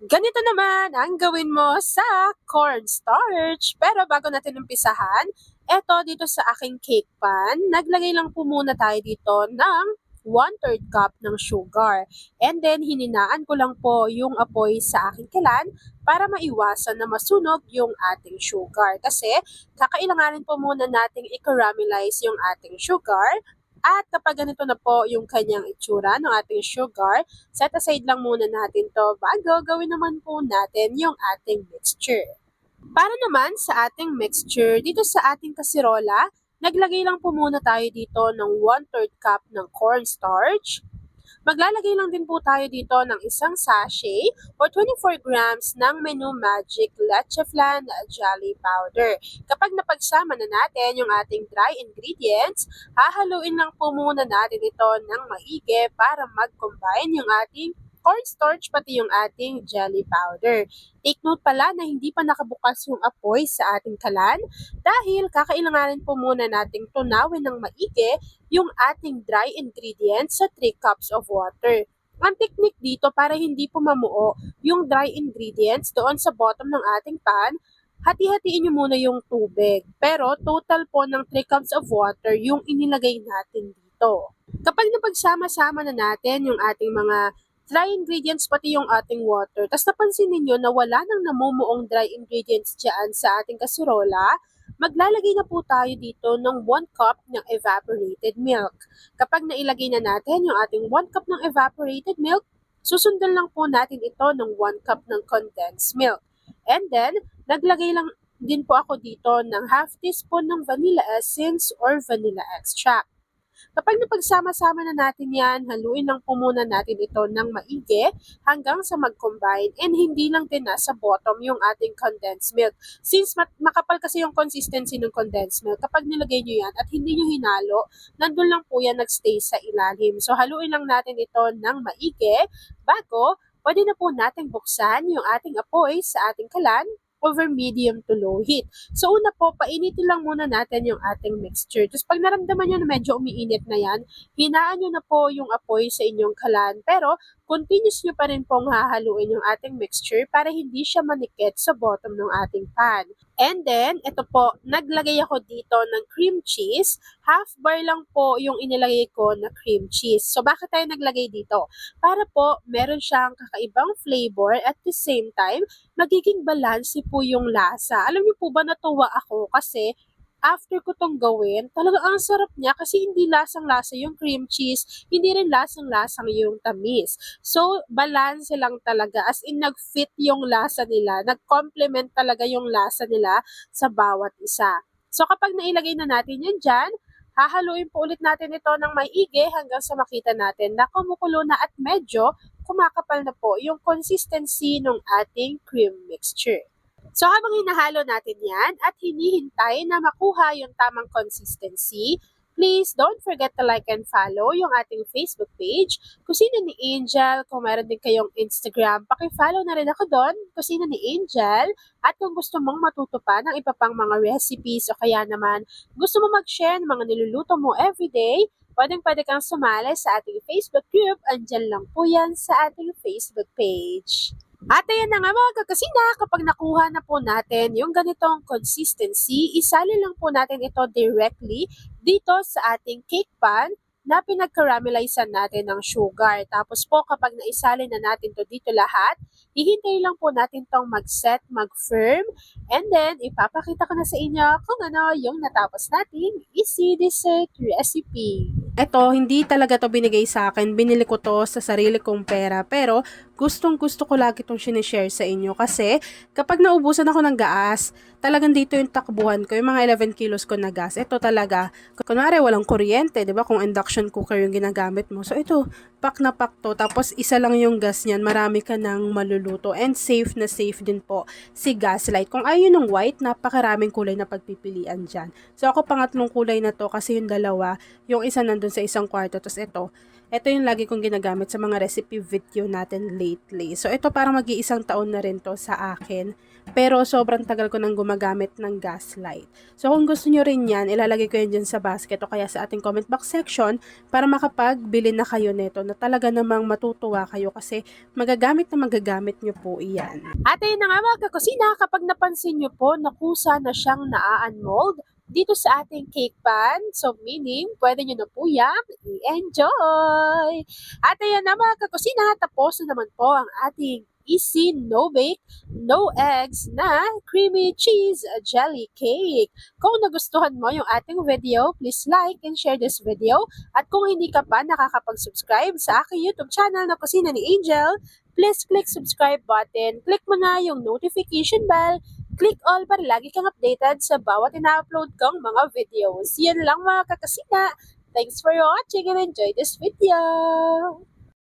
Ganito naman ang gawin mo sa cornstarch. Pero bago natin umpisahan, eto dito sa aking cake pan, naglagay lang po muna tayo dito ng 1/3 cup ng sugar. And then, hininaan ko lang po yung apoy sa aking kalan para maiwasan na masunog yung ating sugar. Kasi, kakailanganin po muna nating i-caramelize yung ating sugar. At kapag ganito na po yung kanyang itsura ng ating sugar, set aside lang muna natin to bago gawin naman po natin yung ating mixture. Para naman sa ating mixture, dito sa ating kasirola, naglagay lang po muna tayo dito ng 1/3 cup ng cornstarch. Maglalagay lang din po tayo dito ng isang sachet or 24 grams ng Menu Magic Leche Flan Jelly Powder. Kapag napagsama na natin yung ating dry ingredients, hahaluin lang po muna natin ito ng maigi para mag-combine yung ating cornstarch pati yung ating jelly powder. Take note pala na hindi pa nakabukas yung apoy sa ating kalan dahil kakailanganin po muna nating tunawin ng maigi yung ating dry ingredients sa 3 cups of water. Ang technique dito para hindi po mamuo yung dry ingredients doon sa bottom ng ating pan, hati-hatiin nyo muna yung tubig. Pero total po ng 3 cups of water yung inilagay natin dito. Kapag napagsama-sama na natin yung ating mga dry ingredients pati yung ating water, tapos napansin ninyo na wala nang namumuong dry ingredients dyan sa ating kasirola, maglalagay na po tayo dito ng 1 cup ng evaporated milk. Kapag nailagay na natin yung ating 1 cup ng evaporated milk, susundan lang po natin ito ng 1 cup ng condensed milk. And then, naglagay lang din po ako dito ng half teaspoon ng vanilla essence or vanilla extract. Kapag napagsama-sama na natin yan, haluin lang po muna natin ito ng maigi hanggang sa mag-combine and hindi lang din nasa bottom yung ating condensed milk. Since makapal kasi yung consistency ng condensed milk, kapag nilagay nyo yan at hindi nyo hinalo, nandun lang po yan nagstay sa ilalim. So haluin lang natin ito ng maigi bago pwede na po natin buksan yung ating apoy sa ating kalan over medium to low heat. So una po, painitin lang muna natin yung ating mixture. Tapos pag naramdaman nyo na medyo umiinit na yan, hinaan nyo na po yung apoy sa inyong kalan. Pero continuous nyo pa rin pong hahaluin yung ating mixture para hindi siya manikit sa bottom ng ating pan. And then, ito po, naglagay ako dito ng cream cheese. Half bar lang po yung inilagay ko na cream cheese. So bakit tayo naglagay dito? Para po meron siyang kakaibang flavor at the same time, magiging balanse po yung lasa. Alam niyo po ba natuwa ako kasi after ko tong gawin, talaga ang sarap niya kasi hindi lasang-lasa yung cream cheese, hindi rin lasang-lasang yung tamis. So, balance lang talaga as in nag-fit yung lasa nila, nag-complement talaga yung lasa nila sa bawat isa. So, kapag nailagay na natin yun dyan, hahaluin po ulit natin ito ng maigi hanggang sa makita natin na kumukulo na at medyo kumakapal na po yung consistency ng ating cream mixture. So habang hinahalo natin yan at hinihintay na makuha yung tamang consistency, please don't forget to like and follow yung ating Facebook page, Kusina ni Angel. Kung meron din kayong Instagram, paki-follow na rin ako doon, Kusina ni Angel. At kung gusto mong matuto pa ng iba pang mga recipes o kaya naman gusto mo mag-share ng mga niluluto mo everyday, pwedeng-pwede kang sumali sa ating Facebook group. Andyan lang po yan sa ating Facebook page. At ayan na nga mga kakasina, kapag nakuha na po natin yung ganitong consistency, isali lang po natin ito directly dito sa ating cake pan na pinag-caramelizean natin ng sugar. Tapos po kapag naisali na natin to dito lahat, hihintayin lang po natin tong mag-set, mag-firm, and then ipapakita ko na sa inyo kung ano yung natapos nating easy dessert recipe. Eto, hindi talaga to binigay sa akin. Binili ko to sa sarili kong pera. Pero, gustong gusto ko lagi itong sinishare sa inyo. Kasi, kapag naubusan ako ng gas, talagang dito yung takbuhan ko. Yung mga 11 kilos ko na gas. Ito talaga. Kunwari, walang kuryente. Diba? Kung induction cooker yung ginagamit mo. So, ito, pack na pack to. Tapos, isa lang yung gas niyan. Marami ka nang maluluto. And safe na safe din po si Gaslight. Kung ayaw ng white, napakaraming kulay na pagpipilian dyan. So, ako pangatlong kulay na to kasi yung dalawa, yung isa nandun sa isang kwarto, tapos ito Ito yung lagi kong ginagamit sa mga recipe video natin lately. So, ito parang mag-iisang taon na rin to sa akin. Pero sobrang tagal ko nang gumagamit ng Gaslight. So, kung gusto nyo rin yan, ilalagay ko yan dyan sa basket o kaya sa ating comment box section para makapagbili na kayo nito na talaga namang matutuwa kayo kasi magagamit nyo po iyan. At ayun na nga mga kakusina, kapag napansin nyo po na kusa na siyang naa-unmold, dito sa ating cake pan. So, meaning, pwede nyo na po yan i-enjoy. At ayan na mga kakusina, tapos na naman po ang ating easy, no bake, no eggs na creamy cheese jelly cake. Kung nagustuhan mo yung ating video, please like and share this video. At kung hindi ka pa nakakapag-subscribe sa aking YouTube channel na Kusina ni Angel, please click subscribe button, click mo na yung notification bell, click all para lagi kang updated sa bawat ina-upload kong mga videos. Yan lang mga kakasina. Thanks for watching and enjoy this video!